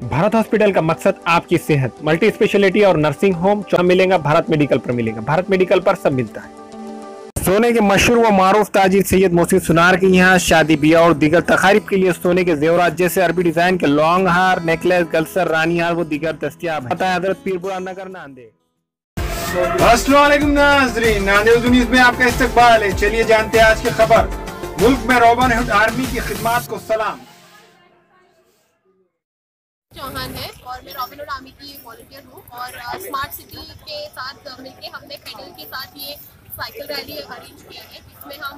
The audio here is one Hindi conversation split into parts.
भारत हॉस्पिटल का मकसद आपकी सेहत, मल्टी स्पेशलिटी और नर्सिंग होम जहां मिलेगा भारत मेडिकल पर मिलेगा। भारत मेडिकल पर सब मिलता है। सोने के मशहूर व मारूफ ताजिर सैयद मोहसिन सुनार के यहाँ शादी ब्याह और दीगर तकारीब के लिए सोने के जेवरात जैसे अरबी डिजाइन के लॉन्ग हार, नेकलेस, गलसर, रानी हार वो दीगर दस्तियाब है। हजरत पीरपुरा नगर नांदेड़। अस्सलाम वालेकुम नाज़रीन, नांदेड़ न्यूज़ में आपका इस्तकबाल है। चलिए जानते हैं आज की खबर। मुल्क में रॉबिन हुड आर्मी की खिदमत को सलाम। चौहान है और मैं रॉबिन हुड आर्मी की वॉलंटियर हूँ और स्मार्ट सिटी के साथ मिलके हमने पेडल के साथ ये साइकिल रैली अरेंज की है, जिसमें हम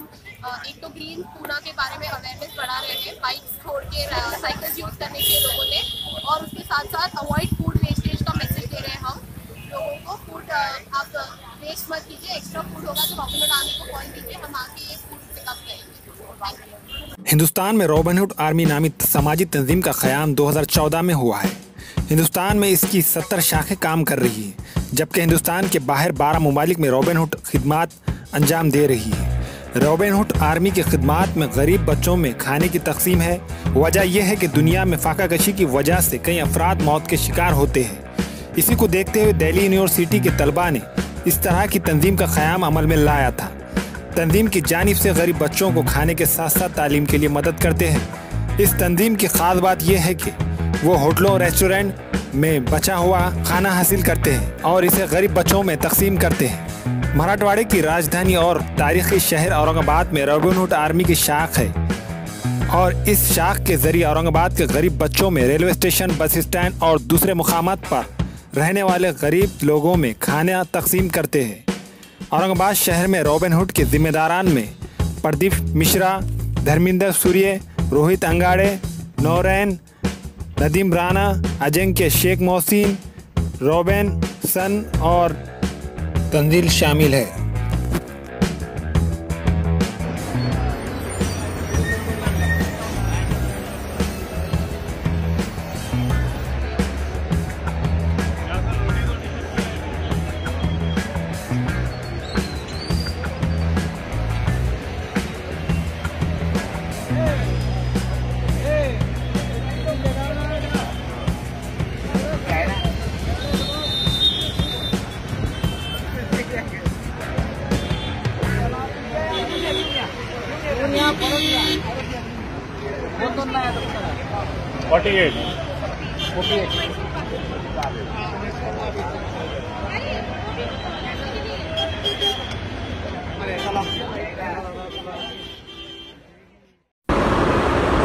एक तो ग्रीन पूना के बारे में अवेयरनेस बढ़ा रहे हैं, बाइक्स छोड़ के साइकिल यूज़ करने के लोगों ने, और उसके साथ साथ अवॉइड फूड वेस्टेज का मैसेज दे रहे हैं हम लोगों को। फूड आप वेस्ट मत कीजिए, एक्स्ट्रा फूड होगा तो रॉबिन हुड आर्मी को कॉल कीजिए, हम आके ये फूड पिकअप करेंगे। हिंदुस्तान में रॉबिन हुड आर्मी नामी समाजी तंजीम का क़याम 2014 में हुआ है। हिंदुस्तान में इसकी 70 शाखें काम कर रही हैं, जबकि हिंदुस्तान के बाहर 12 ममालिक में रॉबिन हुड खिदमात अंजाम दे रही है। रॉबिन हुड आर्मी की खिदमात में गरीब बच्चों में खाने की तकसीम है। वजह यह है कि दुनिया में फाका कशी की वजह से कई अफराद मौत के शिकार होते हैं। इसी को देखते हुए दिल्ली यूनिवर्सिटी के तलबा ने इस तरह की तंजीम का क़याम अमल में लाया था। तंजीम की जानिब से गरीब बच्चों को खाने के साथ साथ तालीम के लिए मदद करते हैं। इस तंजीम की ख़ास बात यह है कि वो होटलों और रेस्टोरेंट में बचा हुआ खाना हासिल करते हैं और इसे गरीब बच्चों में तकसीम करते हैं। मराठवाड़े की राजधानी और तारीख़ी शहर औरंगाबाद में रॉबिन हुड आर्मी की शाख है और इस शाख के ज़रिए औरंगाबाद के गरीब बच्चों में रेलवे स्टेशन, बस स्टैंड और दूसरे मुकामात पर रहने वाले गरीब लोगों में खाना तकसीम करते हैं। औरंगाबाद शहर में रॉबिन हुड के जिम्मेदारान में प्रदीप मिश्रा, धर्मेंद्र सूर्य, रोहित अंगाड़े, नौरैन, नदीम राना, अजिंक्य शेख मोहसिन, रॉबिन सन और तंजील शामिल है।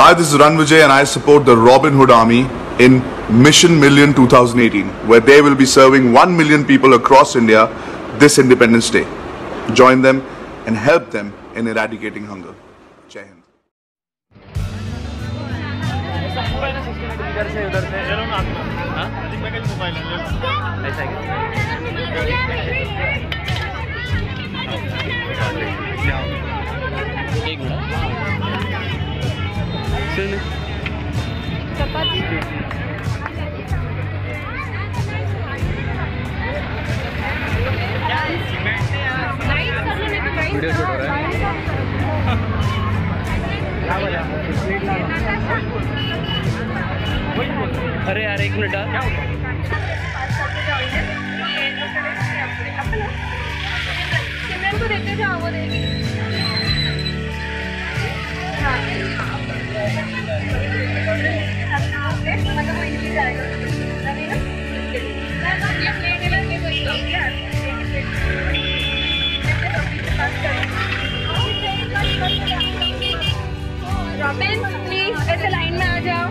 Hi, this is Ranvijay and I support the Robin Hood Army in Mission Million 2018, where they will be serving 1 million people across India this Independence Day. Join them and help them in eradicating hunger. Jai Hind. Video shoot हो रहा है। अरे यार एक मिनट देते जाओ वो रॉबिन प्लीज ऐसे लाइन में आ जाओ,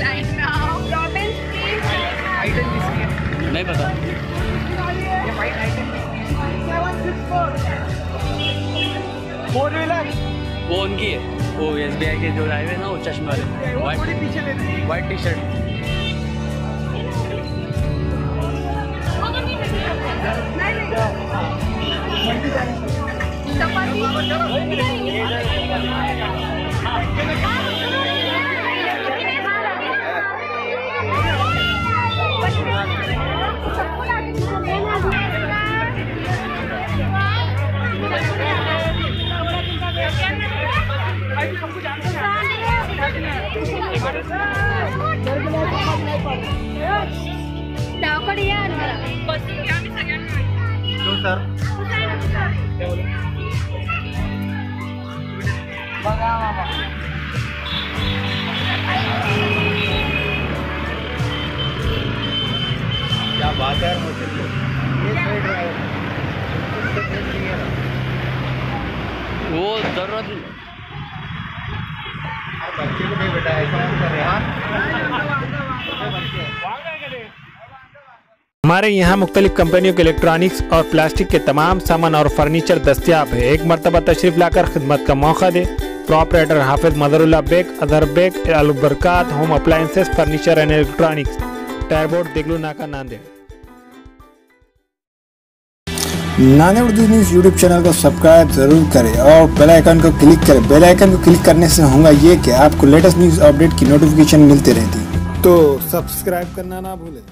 लाइन में आओ। Robin please. नहीं पता वो उनकी है, वो SBI के जो हाईवे ना, वो चश्मे वाले वाइट टी शर्ट। हमको जानते हैं क्या बात है वो जरूरत बच्चे को नहीं बेटा ऐसा कर हमारे यहाँ मुख्तलिफ कंपनियों के इलेक्ट्रॉनिक्स और प्लास्टिक के तमाम सामान और फर्नीचर दस्तियाब है। एक मरतबा तशरीफ लाकर खिदमत का मौका दे। Proprietor Hafiz Madarullah Baig, Azhar Baig, Al Barkat home appliances, furniture and electronics, टायरबोर्ड, Deglu Naka, Nanded. Nanded Urdu news YouTube channel को सब्सक्राइब जरूर करें और बेल आइकन को क्लिक करें। बेल आइकन को क्लिक करने से होगा ये कि आपको लेटेस्ट न्यूज़ अपडेट की नोटिफिकेशन मिलती रहती है, तो सब्सक्राइब करना ना भूलें।